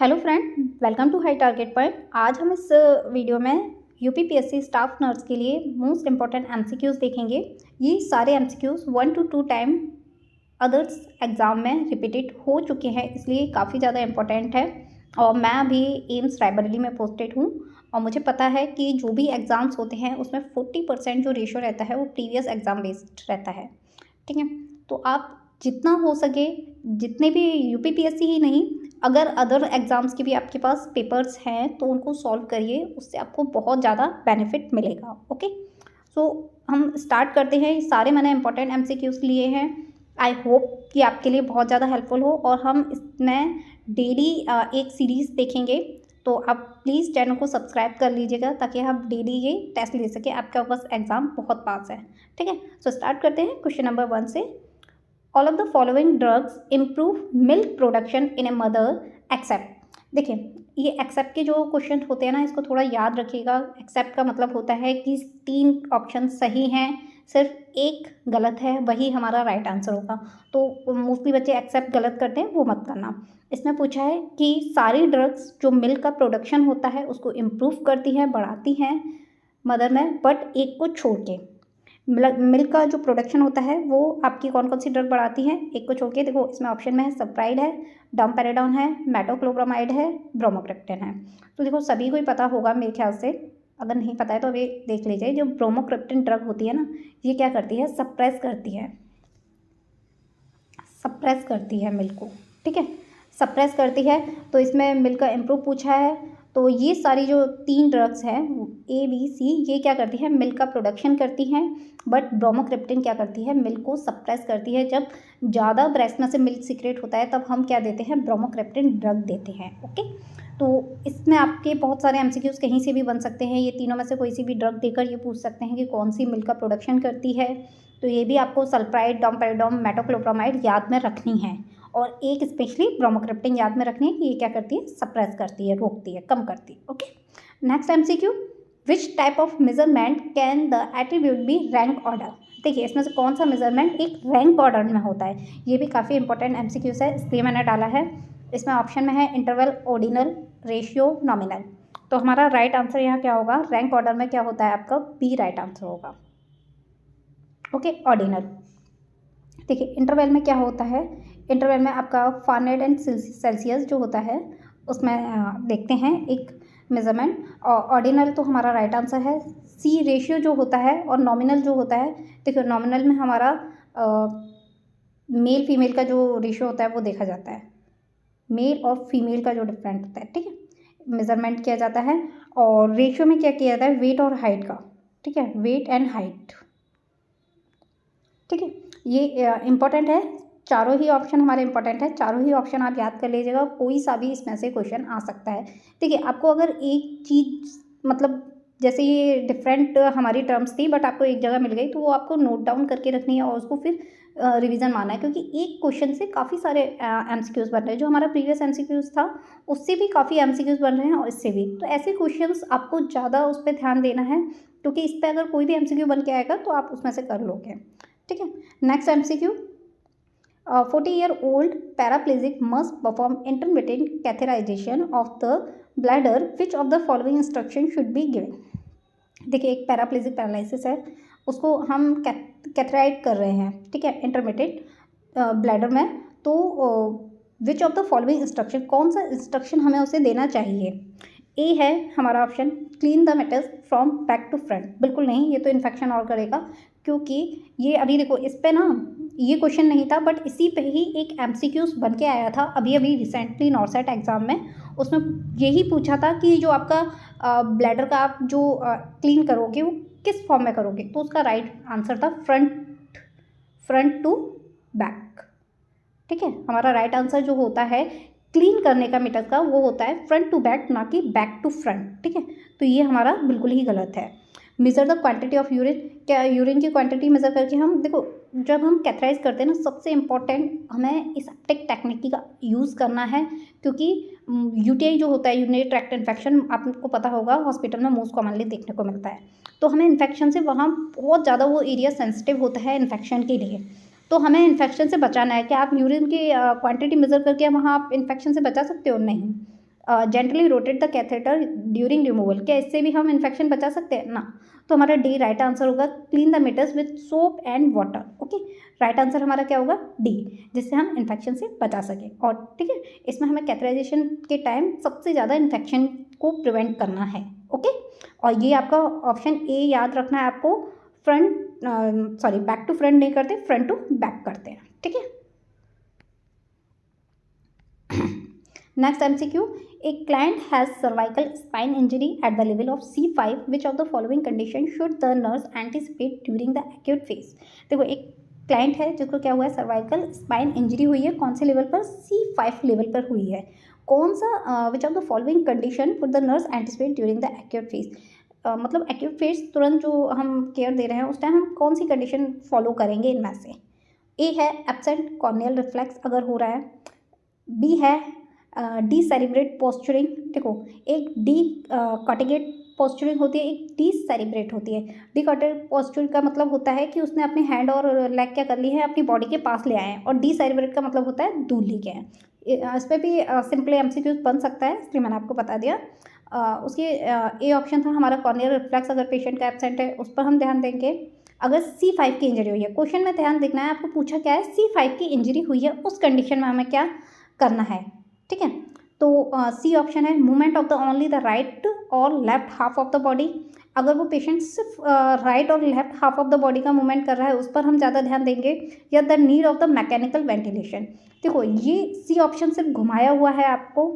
Hello friend, welcome to high target point. आज हम इस वीडियो में यूपीपीएससी स्टाफ नर्स के लिए मोस्ट इंपॉर्टेंट एमसीक्यूज देखेंगे। ये सारे MCQs 1 to 2 time others exam में रिपीटेड हो चुके हैं, इसलिए काफ़ी ज़्यादा इंपॉर्टेंट है। और मैं अभी एम्स रायबरेली में पोस्टेड हूँ और मुझे पता है कि जो भी एग्ज़ाम्स होते हैं उसमें 40% जो रेशो रहता है वो प्रीवियस एग्ज़ाम बेस्ड रहता है। ठीक है, तो आप जितना हो सके, जितने भी यूपीपीएससी ही नहीं, अगर अदर एग्ज़ाम्स के भी आपके पास पेपर्स हैं तो उनको सॉल्व करिए, उससे आपको बहुत ज़्यादा बेनिफिट मिलेगा। ओके, सो हम स्टार्ट करते हैं। ये सारे मैंने इंपॉर्टेंट एमसीक्यूज़ लिए हैं। आई होप कि आपके लिए बहुत ज़्यादा हेल्पफुल हो और हम इसमें डेली एक सीरीज़ देखेंगे। तो आप प्लीज़ चैनल को सब्सक्राइब कर लीजिएगा ताकि आप डेली ये टेस्ट ले सकें, आपका बस एग्ज़ाम बहुत पास है। ठीक है, सो स्टार्ट करते हैं क्वेश्चन नंबर 1 से। All of the following drugs improve milk production in a mother except. देखिए, ये एक्सेप्ट के जो क्वेश्चन होते हैं ना, इसको थोड़ा याद रखिएगा। एक्सेप्ट का मतलब होता है कि 3 ऑप्शन सही हैं, सिर्फ एक गलत है, वही हमारा राइट आंसर होगा। तो मोस्टली बच्चे एक्सेप्ट गलत करते हैं, वो मत करना। इसमें पूछा है कि सारी ड्रग्स जो मिल्क का प्रोडक्शन होता है उसको इम्प्रूव करती है, बढ़ाती हैं मदर में, बट एक को छोड़ के। मिल्क का जो प्रोडक्शन होता है वो आपकी कौन कौन सी ड्रग बढ़ाती है, एक को छोड़ के। देखो, इसमें ऑप्शन में है सप्राइड है, डोमपेराडोन है, मेटोक्लोप्रामाइड है, ब्रोमोक्रिप्टन है। तो देखो, सभी को ही पता होगा मेरे ख्याल से। अगर नहीं पता है तो अभी देख लीजिए। जो ब्रोमोक्रिप्टन ड्रग होती है ना, ये क्या करती है, सप्रेस करती है मिल्क को। ठीक है, सप्रेस करती है। तो इसमें मिल्क का इम्प्रूव पूछा है, तो ये सारी जो 3 ड्रग्स हैं ए बी सी, ये क्या करती है, मिल्क का प्रोडक्शन करती हैं, बट ब्रोमोक्रिप्टन क्या करती है, मिल्क को सप्रेस करती है। जब ज़्यादा ब्रेस्ट में से मिल्क सीक्रेट होता है तब हम क्या देते हैं, ब्रोमोक्रिप्टन ड्रग देते हैं। ओके, तो इसमें आपके बहुत सारे एमसीक्यूज कहीं से भी बन सकते हैं। ये तीनों में से कोई सी भी ड्रग देकर ये पूछ सकते हैं कि कौन सी मिल्क का प्रोडक्शन करती है। तो ये भी आपको सल्प्राइड, डोमपेराडोन, मेटोक्लोप्रामाइड याद में रखनी है, और एक स्पेशली ब्रोमोक्रिप्टन याद में रखनी है कि ये क्या करती है, सप्रेस करती है, रोकती है, कम करती है। Okay, next MCQ, which type of measurement can the attribute be rank order. देखिए, इसमें से कौन सा मेजरमेंट एक रैंक ऑर्डर में होता है। ये भी काफ़ी इंपॉर्टेंट एमसीक्यूज है, इसलिए मैंने डाला है। इसमें ऑप्शन में है इंटरवल, ऑर्डिनल, रेशियो, नॉमिनल। तो हमारा राइट आंसर यहाँ क्या होगा, रैंक ऑर्डर में क्या होता है आपका, बी राइट आंसर होगा। Okay, ordinal. देखिए, इंटरवल में क्या होता है, इंटरवल में आपका फ़ारेनहाइट एंड सेल्सियस जो होता है उसमें देखते हैं एक मेज़रमेंट। और ऑर्डिनल तो हमारा राइट आंसर है। सी रेशियो जो होता है, और नॉमिनल जो होता है, देखो नॉमिनल में हमारा मेल फीमेल का जो रेशियो होता है वो देखा जाता है, मेल और फीमेल का जो डिफरेंट होता है। ठीक है, मेज़रमेंट किया जाता है। और रेशियो में क्या किया जाता है, वेट और हाइट का। ठीक है, वेट एंड हाइट। ठीक है, ये इंपॉर्टेंट है। चारों ही ऑप्शन हमारे इंपॉर्टेंट है, चारों ही ऑप्शन आप याद कर लीजिएगा, कोई सा भी इसमें से क्वेश्चन आ सकता है। देखिए, आपको अगर एक चीज़, मतलब जैसे ये डिफरेंट हमारी टर्म्स थी बट आपको एक जगह मिल गई, तो वो आपको नोट डाउन करके रखनी है और उसको फिर रिवीजन मारना है, क्योंकि एक क्वेश्चन से काफ़ी सारे एमसीक्यूज़ बन रहे हैं। जो हमारा प्रीवियस एमसीक्यूज़ था उससे भी काफ़ी एमसीक्यूज़ बन रहे हैं और इससे भी। तो ऐसे क्वेश्चंस आपको ज़्यादा उस पर ध्यान देना है, क्योंकि इस पर अगर कोई भी एमसीक्यू बन के आएगा तो आप उसमें से कर लोगे। ठीक है, next MCQ, 40-year-old paraplegic must perform intermittent catheterization of the bladder. Which of the following instruction should be given? देखिए, एक पैराप्लेजिक पैरालिसिस है, उसको हम कैथराइट कर रहे हैं। ठीक है, इंटरमिटेंट ब्लैडर में। तो विच ऑफ द फॉलोइंग इंस्ट्रक्शन, कौन सा इंस्ट्रक्शन हमें उसे देना चाहिए। ए है हमारा option, clean the metals from back to front. बिल्कुल नहीं, ये तो इन्फेक्शन और करेगा, क्योंकि ये अभी देखो, इस पे ना ये क्वेश्चन नहीं था बट इसी पे ही एक एमसीक्यूज बन के आया था अभी रिसेंटली नॉर्सेट एग्जाम में। उसमें यही पूछा था कि जो आपका ब्लैडर का आप जो क्लीन करोगे वो किस फॉर्म में करोगे। तो उसका राइट आंसर था फ्रंट टू बैक। ठीक है, हमारा राइट आंसर जो होता है क्लीन करने का मीटर का, वो होता है फ्रंट टू बैक, ना कि बैक टू फ्रंट। ठीक है, तो ये हमारा बिल्कुल ही गलत है। Measure the quantity of urine, क्या यूरिन की क्वांटिटी मेज़र करके हम, देखो जब हम कैथराइज करते हैं ना, सबसे इम्पॉर्टेंट हमें एसेप्टिक टेक्निक का यूज़ करना है, क्योंकि यूटीआई जो होता है, यूरिनरी ट्रैक्ट इन्फेक्शन, आपको पता होगा हॉस्पिटल में मोस्ट कॉमनली देखने को मिलता है। तो हमें इन्फेक्शन से, वहाँ बहुत ज़्यादा वो एरिया सेंसिटिव होता है इन्फेक्शन के लिए, तो हमें इन्फेक्शन से बचाना है। क्या आप यूरिन की क्वांटिटी मेज़र करके वहाँ आप इन्फेक्शन से बचा सकते हो? नहीं। Gently rotate the catheter during removal. क्या इससे भी हम इन्फेक्शन बचा सकते हैं ना? तो हमारा डी राइट आंसर होगा। Clean the meters with soap and water. Okay, right answer हमारा क्या होगा? डी, जिससे हम इन्फेक्शन से बचा सकें। और ठीक है, इसमें हमें कैथेटराइजेशन के टाइम सबसे ज़्यादा इन्फेक्शन को प्रिवेंट करना है। ओके, और ये आपका ऑप्शन ए याद रखना है आपको। बैक टू फ्रंट नहीं करते, फ्रंट टू बैक करते हैं। ठीक है, next MCQ, a client has cervical spine injury at the level of C5. Which of the following condition should the nurse anticipate during the acute phase? देखो, एक client है जिसको क्या हुआ है? सर्वाइकल स्पाइन इंजरी हुई है। कौन से लेवल पर? C5 लेवल पर हुई है। कौन सा विच of the following condition for the nurse anticipate during the acute phase? मतलब एक्यूट फेज तुरंत जो हम केयर दे रहे हैं उस टाइम हम कौन सी कंडीशन फॉलो करेंगे इनमें से? ए है एब्सेंट कॉर्नियल रिफ्लेक्स अगर हो रहा है, बी है डी सेरिब्रेट पोस्चरिंग। देखो, एक डी कॉटिगेट पोस्चरिंग होती है, एक डी सेरिब्रेट होती है। डी कॉटिगेट पोस्चरिंग का मतलब होता है कि उसने अपने हैंड और लेग क्या कर ली है? अपनी बॉडी के पास ले आए हैं। और डी सेरिब्रेट का मतलब होता है दूर लेके आए। इस पर भी सिंपली MCQ बन सकता है, इसलिए मैंने आपको बता दिया। उसके ए ऑप्शन था हमारा कॉर्नियल रिफ्लेक्स। अगर पेशेंट का एब्सेंट है उस पर हम ध्यान देंगे। अगर C5 की इंजरी हुई है, क्वेश्चन में ध्यान देखना है आपको, पूछा क्या है? C5 की इंजरी हुई है, उस कंडीशन में हमें क्या करना है? ठीक है, तो सी ऑप्शन है movement of the only the right और left half of the body. अगर वो पेशेंट सिर्फ राइट और left half of the body का मूवमेंट कर रहा है उस पर हम ज़्यादा ध्यान देंगे, या the need of the mechanical ventilation. देखो, ये सी ऑप्शन सिर्फ घुमाया हुआ है आपको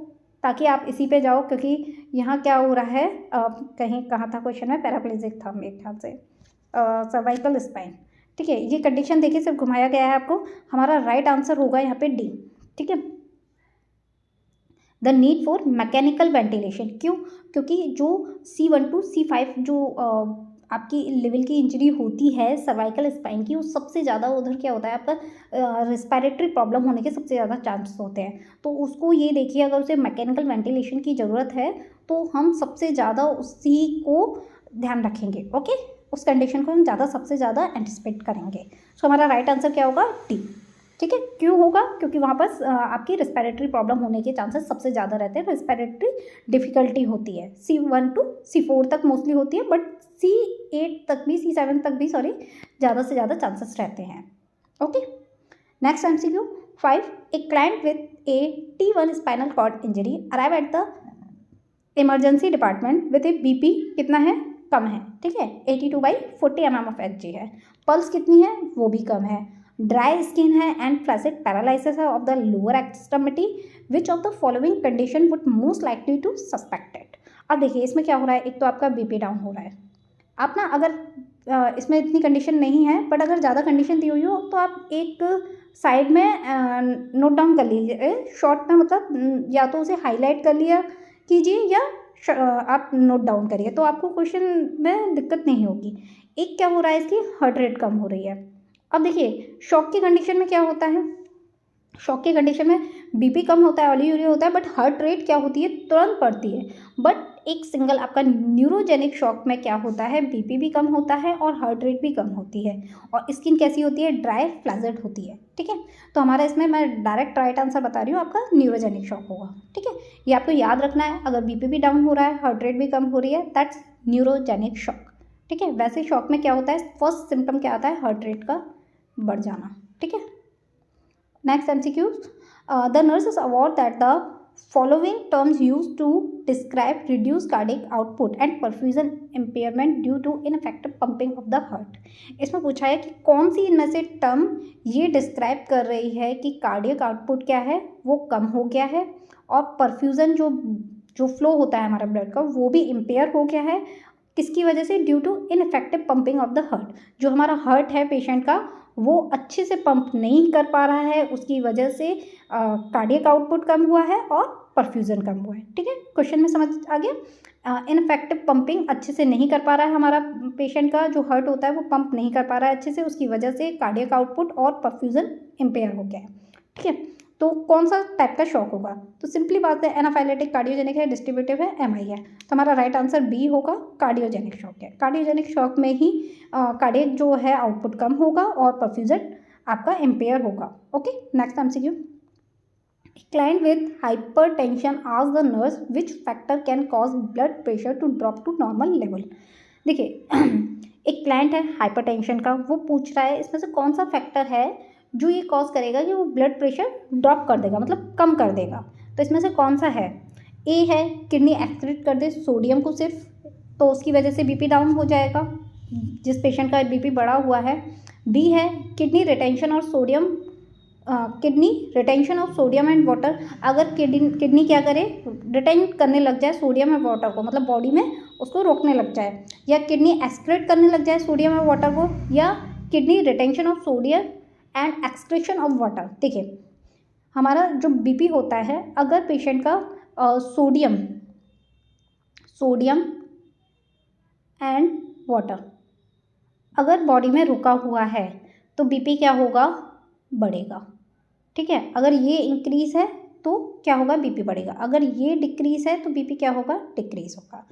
ताकि आप इसी पे जाओ, क्योंकि यहाँ क्या हो रहा है, कहीं कहाँ था क्वेश्चन में? पैराप्लेजिक था मेरे ख्याल से, सर्वाइकल स्पाइन। ठीक है, ये कंडीशन देखिए सिर्फ घुमाया गया है आपको। हमारा राइट आंसर होगा यहाँ पे डी। ठीक है, the need for mechanical ventilation. क्यों? क्योंकि जो C1 to C5 जो आपकी लेवल की इंजरी होती है सर्वाइकल स्पाइन की, वो सबसे ज़्यादा उधर क्या होता है आपका रिस्पायरेटरी प्रॉब्लम होने के सबसे ज़्यादा चांसेस होते हैं। तो उसको ये देखिए, अगर उसे मैकेनिकल वेंटिलेशन की ज़रूरत है तो हम सबसे ज़्यादा उसी को ध्यान रखेंगे। ओके, उस कंडीशन को हम सबसे ज़्यादा एंटिसिपेट करेंगे। सो हमारा राइट आंसर क्या होगा? डी। ठीक है, क्यों होगा? क्योंकि वहाँ पर आपकी रिस्पायरेटरी प्रॉब्लम होने के चांसेस सबसे ज़्यादा रहते हैं, रिस्पायरेटरी डिफिकल्टी होती है। C1 to C4 तक मोस्टली होती है, बट C8 तक भी, C7 तक भी ज़्यादा से ज़्यादा चांसेस रहते हैं। Okay, next MCQ 5, a client with a T1 spinal cord injury arrive at the emergency department with a BP कितना है? कम है। ठीक है, 82/40 mm of Hg है। पल्स कितनी है? वो भी कम है। ड्राई स्किन है एंड फ्लैसिड पैरालिसिस है of the lower extremity. Which of the following condition would most likely to suspected? अब देखिए, इसमें क्या हो रहा है? एक तो आपका BP डाउन हो रहा है। आप ना, अगर इसमें इतनी कंडीशन नहीं है, बट अगर ज़्यादा कंडीशन दी हुई हो तो आप एक साइड में नोट डाउन कर लीजिए, शॉर्ट में, मतलब या तो उसे हाईलाइट कर लिया कीजिए या आप नोट डाउन करिए, तो आपको क्वेश्चन में दिक्कत नहीं होगी। एक क्या हो रहा है? इसकी हार्ट रेट कम हो रही है। अब देखिए, शॉक की कंडीशन में क्या होता है? शॉक की कंडीशन में BP कम होता है, ओलिगोयूरिया होता है, बट हार्ट रेट क्या होती है? तुरंत बढ़ती है। बट एक सिंगल आपका न्यूरोजेनिक शॉक में क्या होता है? BP भी कम होता है और हार्ट रेट भी कम होती है, और स्किन कैसी होती है? ड्राई फ्लैसिड होती है। ठीक है, तो हमारा इसमें मैं डायरेक्ट राइट आंसर बता रही हूँ, आपका न्यूरोजेनिक शॉक होगा। ठीक है, ये आपको याद रखना है। अगर BP भी डाउन हो रहा है, हार्ट रेट भी कम हो रही है, दैट्स न्यूरोजेनिक शॉक। ठीक है, वैसे शॉक में क्या होता है? फर्स्ट सिम्टम क्या आता है? हार्ट रेट का बढ़ जाना। ठीक है, next MCQ, the nurses award that the following terms use to describe reduce cardiac output and perfusion impairment due to ineffective pumping of the heart. इसमें पूछा है कि कौन सी इनमें से टर्म ये डिस्क्राइब कर रही है कि कार्डियक आउटपुट क्या है? वो कम हो गया है, और परफ्यूजन जो फ्लो होता है हमारा ब्लड का, वो भी इम्पेयर हो गया है। किसकी वजह से? Due to ineffective pumping of the heart. जो हमारा हार्ट है पेशेंट का, वो अच्छे से पंप नहीं कर पा रहा है, उसकी वजह से कार्डियक आउटपुट कम हुआ है और परफ्यूजन कम हुआ है। ठीक है, क्वेश्चन में समझ आ गया? इनफेक्टिव पंपिंग अच्छे से नहीं कर पा रहा है हमारा पेशेंट का, जो हार्ट होता है वो पंप नहीं कर पा रहा है अच्छे से, उसकी वजह से कार्डियक आउटपुट और परफ्यूजन इम्पेयर हो गया है। ठीक है, तो कौन सा टाइप का शॉक होगा? तो सिंपली बात है, एनाफाइलेटिक, कार्डियोजेनिक है, डिस्ट्रीब्यूटिव है, MI है। तो हमारा राइट आंसर बी होगा, कार्डियोजेनिक शॉक है। कार्डियोजेनिक शॉक में ही कार्डियक जो है आउटपुट कम होगा और परफ्यूजन आपका इम्पेयर होगा। Okay, next MCQ, client with hypertension asked the nurse which factor can cause blood pressure to drop to normal level. देखिए एक क्लाइंट है हाइपरटेंशन का, वो पूछ रहा है इसमें से कौन सा फैक्टर है जो ये कॉज करेगा कि वो ब्लड प्रेशर ड्रॉप कर देगा, मतलब कम कर देगा। तो इसमें से कौन सा है? ए है किडनी एक्सक्रीट कर दे सोडियम को सिर्फ, तो उसकी वजह से बीपी डाउन हो जाएगा जिस पेशेंट का बीपी बढ़ा हुआ है। बी है किडनी रिटेंशन और sodium kidney retention of sodium and water, अगर किडनी क्या करे, रिटेन करने लग जाए सोडियम और वाटर को, मतलब बॉडी में उसको रोकने लग जाए, या किडनी एक्सक्रीट करने लग जाए सोडियम और वाटर को, या kidney retention of sodium and excretion of water. देखिए हमारा जो बीपी होता है, अगर पेशेंट का सोडियम एंड वाटर अगर बॉडी में रुका हुआ है तो बीपी क्या होगा, बढ़ेगा। ठीक है, अगर ये इंक्रीज है तो क्या होगा, बीपी बढ़ेगा। अगर ये डिक्रीज है तो बीपी क्या होगा, डिक्रीज होगा।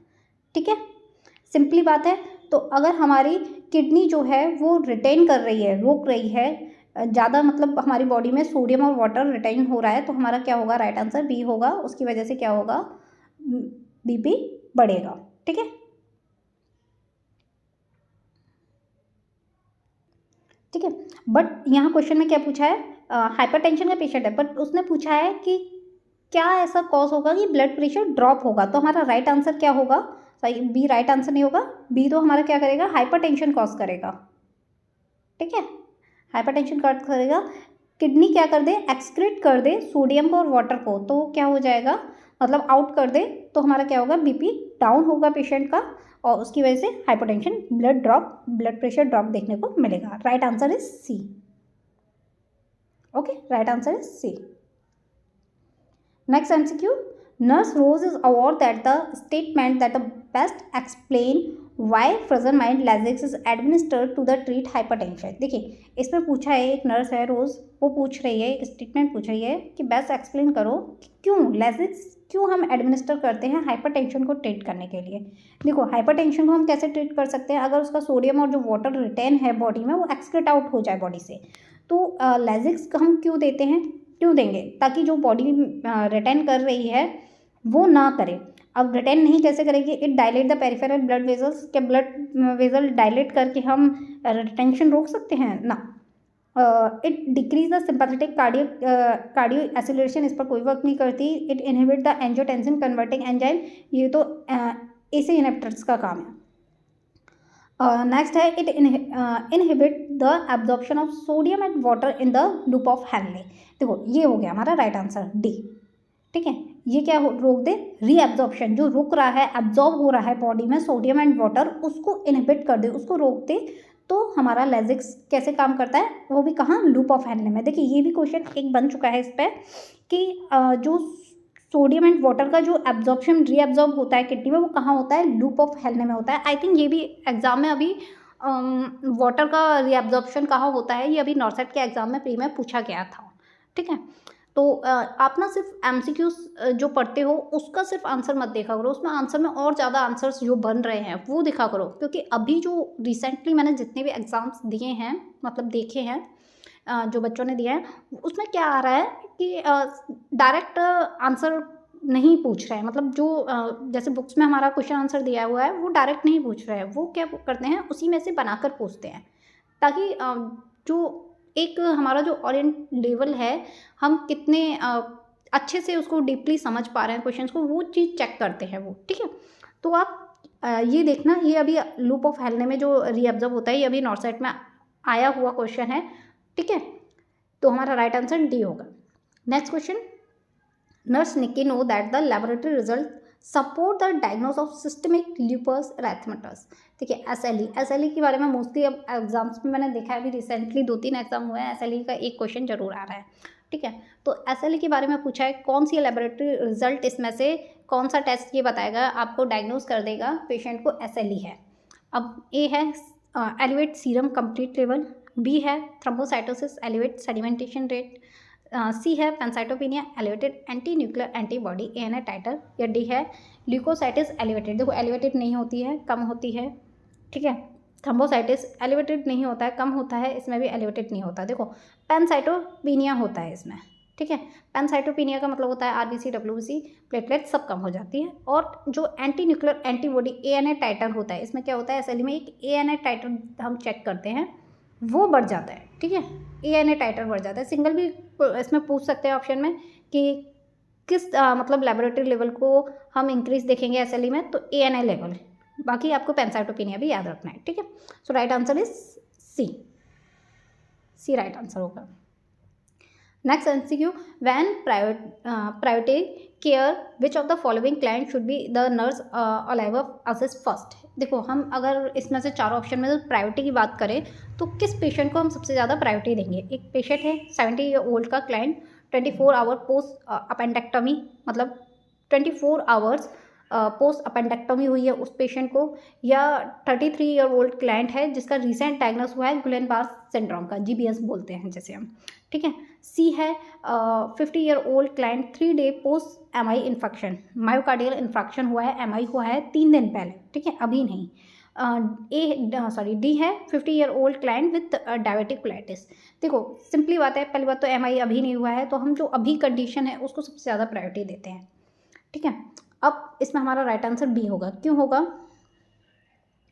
ठीक है, सिंपली बात है। तो अगर हमारी किडनी जो है वो रिटेन कर रही है, रोक रही है ज़्यादा, मतलब हमारी बॉडी में सोडियम और वाटर रिटेन हो रहा है, तो हमारा क्या होगा, राइट आंसर बी होगा। उसकी वजह से क्या होगा, बीपी बढ़ेगा। ठीक है, ठीक है। बट यहाँ क्वेश्चन में क्या पूछा है, हाइपरटेंशन का पेशेंट है, बट उसने पूछा है कि क्या ऐसा कॉज होगा कि ब्लड प्रेशर ड्रॉप होगा। तो हमारा राइट आंसर क्या होगा, सही बी राइट आंसर नहीं होगा। बी तो हमारा क्या करेगा, हाइपरटेंशन कॉज करेगा। ठीक है, हाइपरटेंशन कॉज करेगा, किडनी क्या कर दे, एक्सक्रीट कर दे सोडियम को और वाटर को, तो क्या हो जाएगा, मतलब आउट कर दे, तो हमारा क्या होगा, बीपी डाउन होगा पेशेंट का, और उसकी वजह से हाइपरटेंशन ब्लड प्रेशर ड्रॉप देखने को मिलेगा। Right answer is C. Okay, right answer is C. Next MCQ, nurse Rose is aware that the statement that the best explain why furosemide Lasix is administered to the treat hypertension. देखिए इसमें पूछा है, एक nurse है रोज, वो पूछ रही है, एक स्टेटमेंट पूछ रही है कि बेस्ट एक्सप्लेन करो कि क्यों लैजिक्स क्यों हम एडमिनिस्टर करते हैं हाइपरटेंशन को ट्रीट करने के लिए। देखो हाइपरटेंशन को हम कैसे ट्रीट कर सकते हैं, अगर उसका सोडियम और जो वाटर रिटेन है बॉडी में वो एक्सक्रीट आउट हो जाए बॉडी से, तो लैजिक्स हम क्यों देते हैं, क्यों देंगे, ताकि जो बॉडी रिटेन कर रही है वो ना करे। अब रिटेन नहीं कैसे करेगी, it dilate the peripheral blood vessels, क्या ब्लड वेजल डायलेट करके हम रिटेंशन रोक सकते हैं ना। It decrease the sympathetic cardio acceleration, इस पर कोई वर्क नहीं करती। It inhibit the angiotensin converting enzyme, ये तो एसी इनहिबिटर्स का काम है। नेक्स्ट है it inhibit the absorption of sodium and water in the loop of Henle. देखो ये हो गया हमारा राइट आंसर डी। ठीक है, ये क्या रोक दे, रीएब्जॉर्प्शन, जो रुक रहा है, एब्जॉर्ब हो रहा है बॉडी में सोडियम एंड वाटर, उसको इनहिबिट कर दे, उसको रोक दे, तो हमारा लैजिक्स कैसे काम करता है, वो भी कहाँ, लूप ऑफ हैनले में। देखिए ये भी क्वेश्चन एक बन चुका है इस पर कि जो सोडियम एंड वाटर का जो एब्जॉर्प्शन रीएब्जॉर्ब होता है किडनी में, वो कहाँ होता है, लूप ऑफ हेलने में होता है। आई थिंक ये भी एग्जाम में अभी वाटर का रीएब्जॉर्प्शन कहाँ होता है, ये अभी नॉर्सेट के एग्जाम में प्री में पूछा गया था। ठीक है, तो आप ना सिर्फ एमसीक्यूज जो पढ़ते हो उसका सिर्फ आंसर मत देखा करो, उसमें आंसर में और ज़्यादा आंसर्स जो बन रहे हैं वो देखा करो, क्योंकि अभी जो रिसेंटली मैंने जितने भी एग्ज़ाम्स दिए हैं, मतलब देखे हैं जो बच्चों ने दिया है, उसमें क्या आ रहा है कि डायरेक्ट आंसर नहीं पूछ रहे हैं, मतलब जो जैसे बुक्स में हमारा क्वेश्चन आंसर दिया हुआ है वो डायरेक्ट नहीं पूछ रहे हैं, वो क्या करते हैं उसी में से बनाकर पूछते हैं, ताकि जो एक हमारा जो ओरिएंट लेवल है, हम कितने अच्छे से उसको डीपली समझ पा रहे हैं क्वेश्चंस को, वो चीज़ चेक करते हैं वो। ठीक है, तो आप ये देखना, ये अभी लूप ऑफ हेलने में जो रीअब्जर्व होता है, ये अभी नॉर्सेट में आया हुआ क्वेश्चन है। ठीक है, तो हमारा राइट आंसर डी होगा। Next question, nurse Nicky know that the laboratory result support the diagnose of systemic lupus erythematosus. ठीक है, एसएलई के बारे में मोस्टली अब एग्जाम्स में मैंने देखा है, अभी रिसेंटली 2-3 एग्जाम हुए हैं, एसएलई का एक क्वेश्चन जरूर आ रहा है। ठीक है, तो एसएलई के बारे में पूछा है, कौन सी लैबोरेटरी रिजल्ट इसमें से कौन सा टेस्ट ये बताएगा, आपको डायग्नोस कर देगा पेशेंट को एसएलई है। अब ए है elevate serum complement level, B है thrombocytosis elevate sedimentation rate, C है pancytopenia elevated anti nuclear antibody ANA titer, या डी है ल्यूकोसाइटिस एलिवेटेड। देखो एलिवेटेड नहीं होती है, कम होती है। ठीक है, थ्रोम्बोसाइटिस एलिवेटेड नहीं होता है, कम होता है, इसमें भी एलिवेटेड नहीं होता। देखो पैंसाइटोपिनिया होता है इसमें। ठीक ठीक है। पैनसाइटोपिनिया का मतलब होता है आरबीसी, डब्ल्यूबीसी, प्लेटलेट सब कम हो जाती है। और जो एंटी न्यूक्लियर एंटीबॉडी एएनए टाइटर होता है, इसमें क्या होता है, एसएलई में एक एएनए टाइटर हम चेक करते हैं, वो बढ़ जाता है। ठीक है, एएनए टाइटर बढ़ जाता है। सिंगल भी इसमें पूछ सकते हैं ऑप्शन में कि किस मतलब लेबोरेटरी लेवल को हम इंक्रीज देखेंगे एसएलई में, तो एएनए लेवल। बाकी आपको पैनसाइटोपिनिया भी याद रखना है। ठीक है, so right answer is C right answer होगा। Next MCQ, when priority care which of the following client should be the nurse alive assist first. देखो, हम अगर इसमें से चारों ऑप्शन में प्रायोरिटी की बात करें तो किस पेशेंट को हम सबसे ज़्यादा प्रायोरिटी देंगे। एक पेशेंट है 70 ईयर ओल्ड का क्लाइंट, 24 आवर पोस्ट अपेंडेक्टमी, मतलब 24 आवर्स पोस्ट अपेंडेक्टमी हुई है उस पेशेंट को, या 33 ईयर ओल्ड क्लाइंट है जिसका रिसेंट डायग्नोस हुआ है गुलेन-बार सिंड्रोम का, जीबीएस बोलते हैं जैसे हम। ठीक है, सी है 50 year old client, 3 day post MI infection, myocardial infection हुआ है, एमआई हुआ है 3 दिन पहले। ठीक है, अभी नहीं। डी है 50 ईयर ओल्ड क्लाइंट विथ डायबिटिकुलाइटिस। देखो, सिंपली बात है, पहली बात तो एमआई अभी नहीं हुआ है, तो हम जो अभी कंडीशन है उसको सबसे ज़्यादा प्रायोरिटी देते हैं। ठीक है, अब इसमें हमारा राइट आंसर बी होगा। क्यों होगा?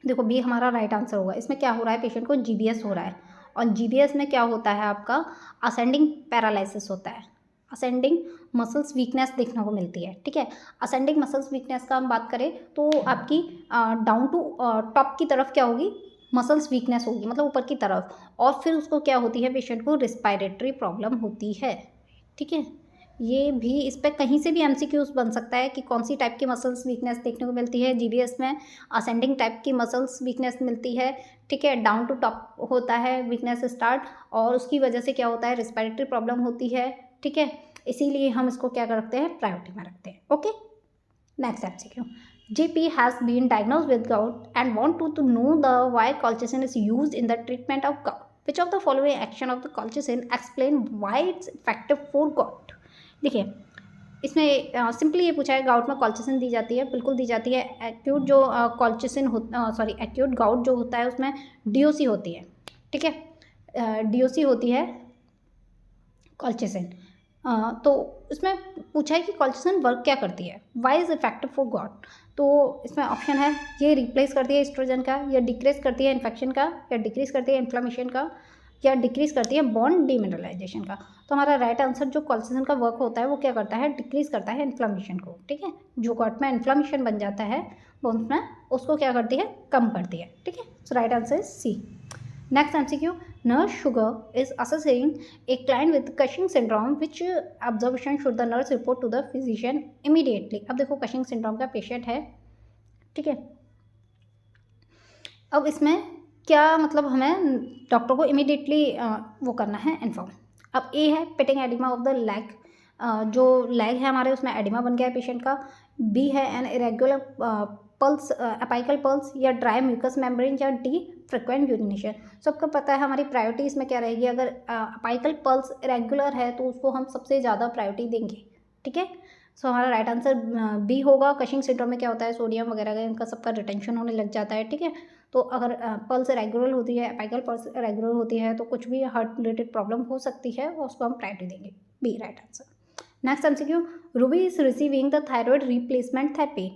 देखो, बी हमारा राइट आंसर होगा। इसमें क्या हो रहा है, पेशेंट को जीबीएस हो रहा है, और जीबीएस में क्या होता है, आपका असेंडिंग पैरालिसिस होता है, असेंडिंग मसल्स वीकनेस देखने को मिलती है। ठीक है, असेंडिंग मसल्स वीकनेस का हम बात करें तो आपकी डाउन टू टॉप की तरफ क्या होगी, मसल्स वीकनेस होगी, मतलब ऊपर की तरफ, और फिर उसको क्या होती है, पेशेंट को रिस्पायरेटरी प्रॉब्लम होती है। ठीक है, ये भी इस पर कहीं से भी एमसीक्यूज बन सकता है कि कौन सी टाइप की मसल्स वीकनेस देखने को मिलती है। जीबीएस में असेंडिंग टाइप की मसल्स वीकनेस मिलती है। ठीक है, डाउन टू टॉप होता है वीकनेस स्टार्ट, और उसकी वजह से क्या होता है, रिस्पायरेटरी प्रॉब्लम होती है। ठीक है, इसीलिए हम इसको क्या करते हैं, प्रायोरिटी में रखते हैं। Okay, next MCQ, JP has been diagnosed with gout and want to know the why colchicine is used in the treatment of gout. Which of the following action of the colchicine explain why it's effective for gout? देखिए, इसमें simply ये पूछा है, gout में colchicine दी जाती है, बिल्कुल दी जाती है। एक्यूट जो कॉल्चिसिन एक्यूट गाउट जो होता है उसमें डीओसी होती है। ठीक है, डीओसी होती है कॉल्चिसिन। तो इसमें पूछा है कि कॉल्चिसिन वर्क क्या करती है, why is effective for gout. तो इसमें ऑप्शन है, ये रिप्लेस करती है एस्ट्रोजन का, या डिक्रीज करती है इन्फेक्शन का, या डिक्रीज करती है इन्फ्लेमेशन का, या डिक्रीज करती है बॉन्ड डीमिनरलाइजेशन का। तो हमारा राइट आंसर, जो कॉल्चिसिन का वर्क होता है वो क्या करता है, डिक्रीज करता है इन्फ्लेमेशन को। ठीक है, जो गॉट में इन्फ्लेमेशन बन जाता है बोन्स में, उसको क्या करती है, कम करती है। ठीक है, so right answer is C. Next MCQ, nurse sugar is assessing a client with Cushing syndrome, which observation should the nurse report to the physician immediately। अब देखो, Cushing syndrome का पेशेंट है। ठीक है, अब इसमें क्या मतलब, हमें डॉक्टर को इमीडिएटली वो करना है इन्फॉर्म। अब ए है pitting oedema of the leg, जो लेग है हमारे उसमें एडिमा बन गया है पेशेंट का। बी है an irregular pulse, apical pulse, या ड्राई म्यूकस मेम्ब्रेन, या डी फ्रिक्वेंट यूरिनेशन। सबको पता है हमारी प्रायोरिटी इसमें क्या रहेगी, अगर अपाइकल पल्स रेगुलर है तो उसको हम सबसे ज़्यादा प्रायोरिटी देंगे। ठीक है, सो हमारा राइट आंसर बी होगा। कशिंग सिंड्रोम में क्या होता है, सोडियम वगैरह का इनका सबका रिटेंशन होने लग जाता है। ठीक है, तो अगर पल्स रेगुलर होती है, अपाइकल पल्स रेगुलर होती है, तो कुछ भी हार्ट रिलेटेड प्रॉब्लम हो सकती है और उसको हम प्रायोरिटी देंगे। B right answer. Next MCQ, Ruby is receiving the thyroid replacement therapy,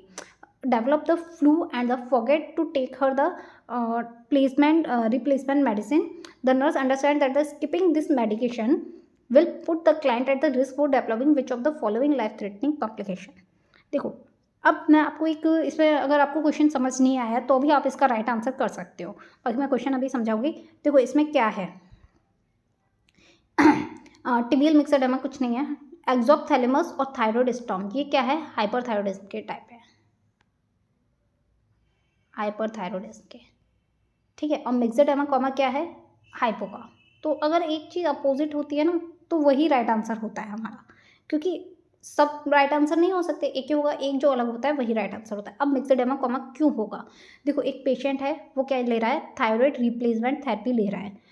develop the flu and the forget to take her the replacement medicine. The nurse understand that the skipping this medication will put the client at the risk for developing which of the following life threatening complication। देखो, अब मैं आपको एक, इसमें अगर आपको question समझ नहीं आया तो भी आप इसका राइट आंसर कर सकते हो, और मैं क्वेश्चन अभी समझाऊंगी। देखो, इसमें क्या है, टिबियल मिक्सड एडमा कुछ नहीं है, एक्सोप्थैलेमस और थायराइड स्टॉम, ये क्या है, हाइपरथायरॉयडिज्म के टाइप है, हाइपरथायरॉयडिज्म के। ठीक है, और मिक्सड एमा क्या है, हाइपो का। तो अगर एक चीज़ अपोजिट होती है ना, तो वही राइट आंसर होता है हमारा, क्योंकि सब राइट आंसर नहीं हो सकते, एक ही होगा, एक जो अलग होता है वही राइट आंसर होता है। अब मिक्सड एमा क्यों होगा, देखो, एक पेशेंट है वो क्या ले रहा है, थायराइड रिप्लेसमेंट थेरेपी ले रहा है।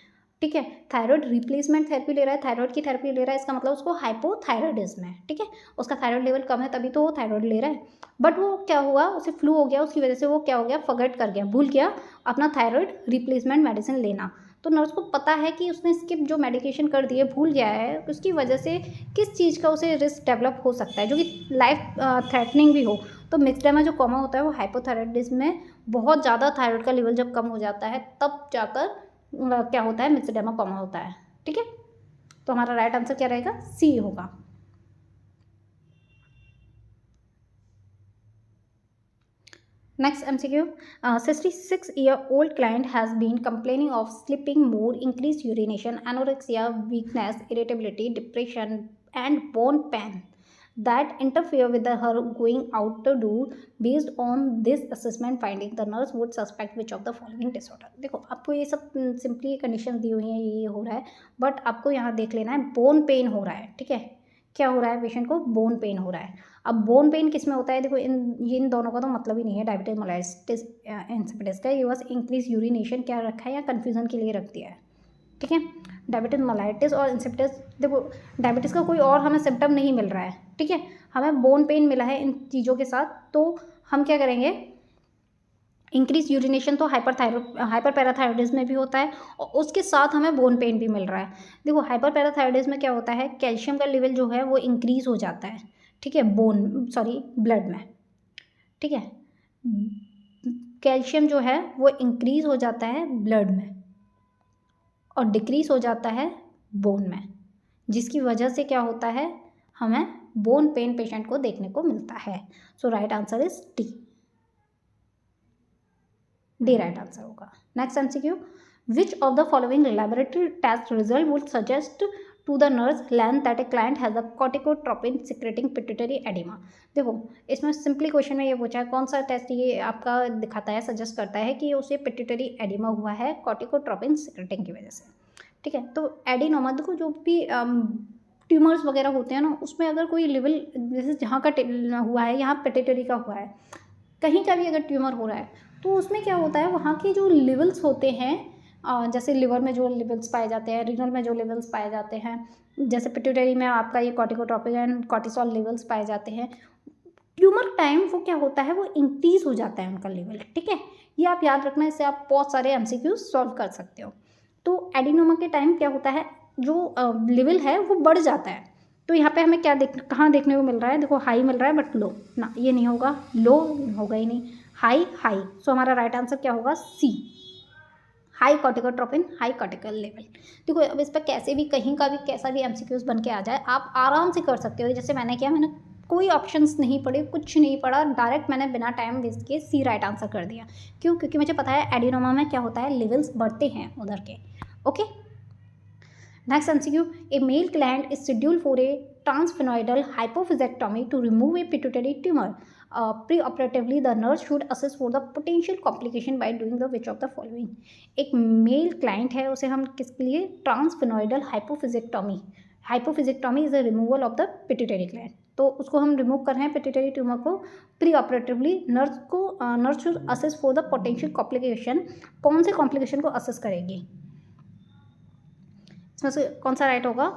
ठीक है, थायराइड रिप्लेसमेंट थेरेपी ले रहा है, थायराइड की थेरेपी ले रहा है, इसका मतलब उसको हाइपोथायरॉयडिज्म है। ठीक है, उसका थायराइड लेवल कम है तभी तो वो थायराइड ले रहा है, बट वो क्या हुआ, उसे फ्लू हो गया, उसकी वजह से वो क्या हो गया, फॉरगेट कर गया, भूल गया अपना थायराइड रिप्लेसमेंट मेडिसिन लेना। तो नर्स को पता है कि उसने स्किप जो मेडिकेशन कर दी है, भूल गया है, उसकी वजह से किस चीज़ का उसे रिस्क डेवलप हो सकता है जो कि लाइफ थ्रेटनिंग भी हो। तो मिक्सडेमा जो कॉमा होता है वो हाइपोथायराइडिज्म में बहुत ज़्यादा थायराइड का लेवल जब कम हो जाता है तब जाकर क्या होता है, मिक्सडेमा कॉमा होता है। ठीक है, तो हमारा राइट आंसर क्या रहेगा, सी होगा। Next MCQ, 66-year-old client has been complaining of sleeping more, increased urination, anorexia, weakness, irritability, depression, and bone pain that interfere with her going out to do. Based on this assessment finding, the nurse would suspect which of the following disorder. देखो आपको ये सब simply condition दी हुई हैं, ये हो रहा है, बट आपको यहाँ देख लेना है बोन पेन हो रहा है। ठीक है, क्या हो रहा है, पेशेंट को बोन पेन हो रहा है। अब बोन पेन किस में होता है, देखो इन दोनों का तो मतलब ही नहीं है डायबिटीज मेलाइटिस इंसिपिडस का। ये बस इंक्रीज यूरिनेशन क्या रखा है या कन्फ्यूजन के लिए रख दिया है। ठीक है, डायबिटीज मेलाइटिस और इंसिपिडस, देखो डायबिटीज़ का कोई और हमें सिम्टम नहीं मिल रहा है। ठीक है, हमें बोन पेन मिला है इन चीज़ों के साथ, तो हम क्या करेंगे, इंक्रीज यूरिनेशन तो हाइपर पैराथायरॉइडिज्म में भी होता है और उसके साथ हमें बोन पेन भी मिल रहा है। देखो हाइपर पैराथायरॉइडिज्म में क्या होता है, कैल्शियम का लेवल जो है वो इंक्रीज हो जाता है। ठीक है, ब्लड में। ठीक है, कैल्शियम जो है वो इंक्रीज हो जाता है ब्लड में और डिक्रीज हो जाता है बोन में, जिसकी वजह से क्या होता है, हमें बोन पेन पेशेंट को देखने को मिलता है। So right answer is D right answer होगा। Next MCQ, which of the following laboratory test result would suggest to the nurse learn that a client has a corticotropin secreting pituitary adenoma. देखो इसमें simply question में ये पूछा है कौन सा test ये आपका दिखाता है, सजेस्ट करता है कि उसे पिट्यूटरी एडिमा हुआ है कॉर्टिकोट्रोपिन सिक्रेटिंग की वजह से। ठीक है, तो एडिनोमा देखो जो भी ट्यूमर्स वगैरह होते हैं ना, उसमें अगर कोई लेवल जैसे जहाँ का हुआ है, यहाँ पिट्यूटरी का हुआ है, कहीं का भी अगर ट्यूमर हो रहा है तो उसमें क्या होता है, वहाँ के जो लेवल्स होते हैं, जैसे लिवर में जो लेवल्स पाए जाते हैं, रीनल में जो लेवल्स पाए जाते हैं, जैसे पिट्यूटरी में आपका ये कॉर्टिकोट्रोपिन एंड कॉर्टिसोल लेवल्स पाए जाते हैं, ट्यूमर टाइम वो क्या होता है, वो इंक्रीज हो जाता है उनका लेवल। ठीक है, ये आप याद रखना, इससे आप बहुत सारे एमसीक्यू सॉल्व कर सकते हो। तो एडिनोमा के टाइम क्या होता है, जो लेवल है वो बढ़ जाता है। तो यहाँ पे हमें क्या कहाँ देखने को मिल रहा है, देखो हाई मिल रहा है बट लो ना, ये नहीं होगा, लो होगा ही नहीं, हाई हाई। सो हमारा राइट आंसर क्या होगा, C, high corticotropin high cortical level. देखो अब इस पर कैसे भी कहीं का भी कैसा भी एमसीक्यूज बन के आ जाए, आप आराम से कर सकते हो। जैसे मैंने किया, मैंने कोई ऑप्शंस नहीं पढ़े, कुछ नहीं पढ़ा, डायरेक्ट मैंने बिना टाइम वेस्ट किए सी राइट आंसर कर दिया। क्यों, क्योंकि मुझे पता है एडिनोमा में क्या होता है, लेवल्स बढ़ते हैं उधर के। Okay, next MCQ, a male client is schedule for a transsphenoidal hypophysectomy to remove a pituitary tumour. Pre-operatively, the nurse should assess for the potential complication by doing the which of the following. एक male client है, उसे हम किसके लिए, transsphenoidal hypophysectomy is a removal of the pituitary gland. तो उसको हम remove कर रहे हैं पिट्यूटरी ट्यूमर को। Preoperatively nurse should assess for the potential complication. कौन से कॉम्प्लिकेशन को असेस करेगी, इसमें से कौन सा राइट होगा,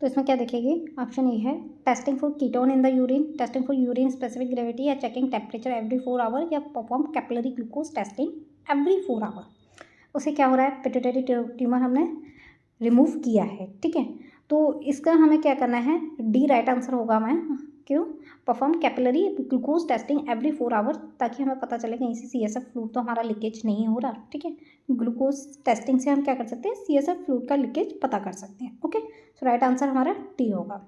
तो इसमें क्या देखेगी, ऑप्शन ए है testing for ketone in the urine, testing for urine specific gravity, या चेकिंग टेम्परेचर एवरी 4 आवर, या perform capillary glucose testing every 4 hour. उसे क्या हो रहा है, पिट्यूटरी ट्यूमर हमने रिमूव किया है। ठीक है, तो इसका हमें क्या करना है, डी राइट आंसर होगा। मैं क्यों, perform capillary glucose testing every 4 hour, ताकि हमें पता चले कहीं से CSF फ्लूइड तो हमारा लीकेज नहीं हो रहा। ठीक है, ग्लूकोज टेस्टिंग से हम क्या कर सकते हैं, CSF फ्लूइड का लीकेज पता कर सकते हैं। ओके, सो राइट आंसर हमारा टी होगा।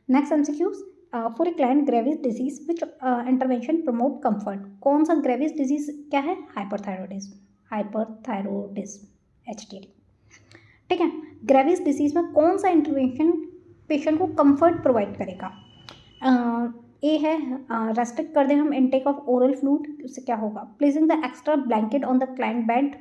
Next MCQs, for a client Graves disease which intervention promote comfort. कौन सा ग्रेविस डिजीज क्या है, हाइपरथायरोडिज्म HTD। ठीक है, ग्रेविस डिजीज में कौन सा इंटरवेंशन पेशेंट को कंफर्ट प्रोवाइड करेगा। ए है रेस्ट्रिक्ट कर दें हम इनटेक ऑफ ओरल फ्लूइड, उससे क्या होगा, placing the extra blanket on the client bed.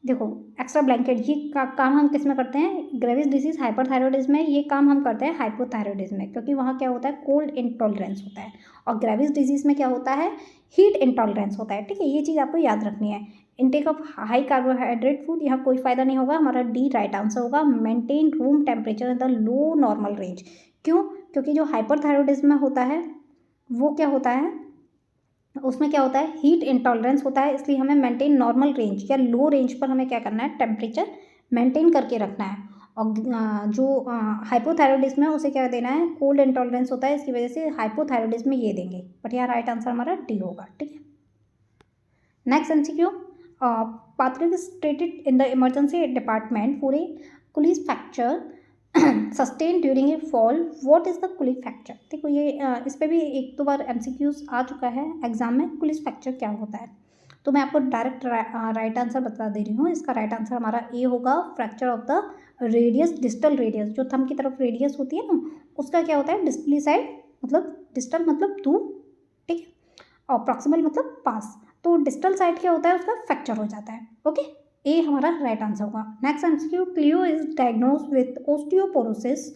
देखो एक्स्ट्रा ब्लैंकेट ये काम हम किस में करते हैं, ग्रेविस डिजीज हाइपरथायरॉइडिज्म में ये काम हम करते हैं हाइपोथायरॉइडिज्म में, क्योंकि वहाँ क्या होता है, कोल्ड इंटॉलरेंस होता है, और ग्रेविस डिजीज में क्या होता है, हीट इंटॉलरेंस होता है। ठीक है, ये चीज़ आपको याद रखनी है। Intake of high carbohydrate food, यहाँ कोई फायदा नहीं होगा, हमारा डी राइट आंसर होगा। Maintain room temperature in the low normal range. क्यों, क्योंकि जो हाइपरथायरॉइडिज्म में होता है वो क्या होता है, उसमें क्या होता है, हीट इंटॉलरेंस होता है, इसलिए हमें मेंटेन नॉर्मल रेंज या लो रेंज पर हमें क्या करना है, टेम्परेचर मेंटेन करके रखना है। और जो हाइपोथायरॉयडिज्म है उसे क्या देना है, कोल्ड इंटॉलरेंस होता है, इसकी वजह से हाइपोथायरॉयडिज्म में ये देंगे। बट यहाँ राइट आंसर हमारा डी होगा। ठीक है, next MCQ, Patrick is treated in the emergency department for a Cooley's fracture sustained during a fall. What is the Cooley fracture? देखो ये इस पे भी एक दो बार एमसीक्यूज आ चुका है एग्जाम में, Cooley's फ्रैक्चर क्या होता है। तो मैं आपको डायरेक्ट राइट आंसर बता दे रही हूँ। इसका राइट आंसर हमारा ए होगा, fracture of the radius, distal radius, जो थंब की तरफ रेडियस होती है ना, उसका क्या होता है, डिस्टली साइड, मतलब डिस्टल मतलब दूर, ठीक है, और प्रॉक्सिमल मतलब पास। तो डिस्टल साइड क्या होता है, उसका फ्रैक्चर हो जाता है। ओके, ए हमारा राइट आंसर होगा। Next MCQ, Cleo is diagnose with osteoporosis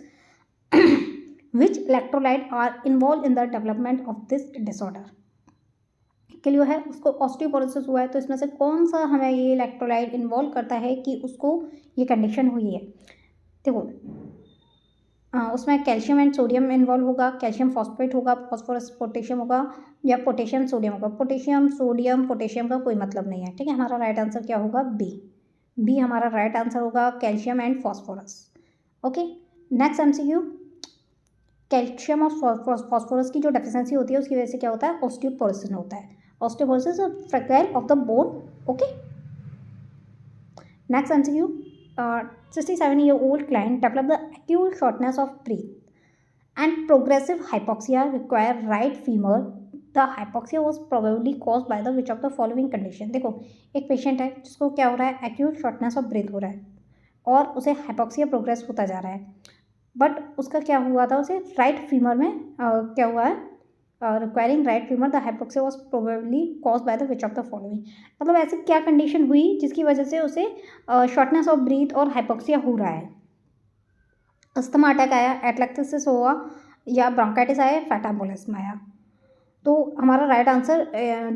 which electrolyte are involve in the development of this disorder. Cleo है, उसको ऑस्टियोपोरोसिस हुआ है, तो इसमें से कौन सा हमें ये इलेक्ट्रोलाइट इन्वॉल्व करता है कि उसको ये कंडीशन हुई है। देखो उसमें कैल्शियम एंड सोडियम इन्वॉल्व होगा, कैल्शियम फॉस्फेट होगा, फॉस्फोरस पोटेशियम होगा, या पोटेशियम सोडियम होगा। पोटेशियम सोडियम पोटेशियम का कोई मतलब नहीं है। ठीक है, हमारा राइट आंसर क्या होगा, बी। बी हमारा राइट आंसर होगा, calcium and phosphorus. Okay, next MCQ, calcium और फॉस्फोरस की जो डेफिशिएंसी होती है उसकी वजह से क्या होता है, ऑस्टियोपोरोसिस होता है। Osteoporosis fracture of the bone. Okay, next MCQ, 67-year-old client developed the acute shortness of breath and progressive hypoxia require right femur. The hypoxia was probably caused by the which of the following condition। देखो एक patient है जिसको क्या हो रहा है, acute shortness of breath हो रहा है और उसे हाइपोक्सिया प्रोग्रेस होता जा रहा है, बट उसका क्या हुआ था, उसे राइट फीमर में क्या हुआ है, requiring right femur, the hypoxia was probably cause by the which of the following. मतलब ऐसी क्या कंडीशन हुई जिसकी वजह से उसे शॉर्टनेस ऑफ ब्रीथ और हाइपोक्सिया हो रहा है। अस्थमा अटैक आया, एटलेक्सिस हुआ, या ब्रोंकाइटिस आया, फैट एम्बोलिज्म आया। तो हमारा राइट आंसर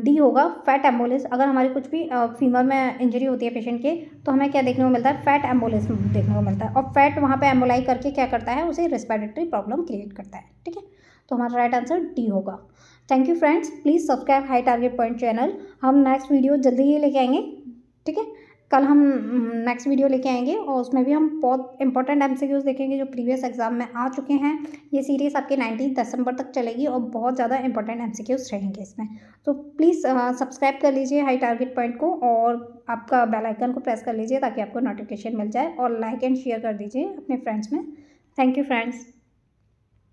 डी होगा, फैट एम्बोलिज्म। अगर हमारी कुछ भी फीमर में इंजरी होती है पेशेंट के, तो हमें क्या देखने को मिलता है, फैट एम्बोलिज्म देखने को मिलता है, और फैट वहाँ पे एम्बोलाई करके क्या करता है, उसे रेस्पिरेटरी प्रॉब्लम क्रिएट करता है। ठीक है, तो हमारा राइट आंसर डी होगा। Thank you friends, please subscribe high target point channel. हम नेक्स्ट वीडियो जल्दी ही लेके आएंगे। ठीक है, कल हम नेक्स्ट वीडियो लेके आएंगे और उसमें भी हम बहुत इंपॉर्टेंट एमसीक्यूज देखेंगे जो प्रीवियस एग्जाम में आ चुके हैं। ये सीरीज़ आपके 19 दिसंबर तक चलेगी और बहुत ज़्यादा इंपॉर्टेंट एमसीक्यूज रहेंगे इसमें। तो प्लीज़ सब्सक्राइब कर लीजिए हाई टारगेट पॉइंट को और आपका बेल आइकन को प्रेस कर लीजिए ताकि आपको नोटिफिकेशन मिल जाए, और लाइक एंड शेयर कर दीजिए अपने फ्रेंड्स में। Thank you friends.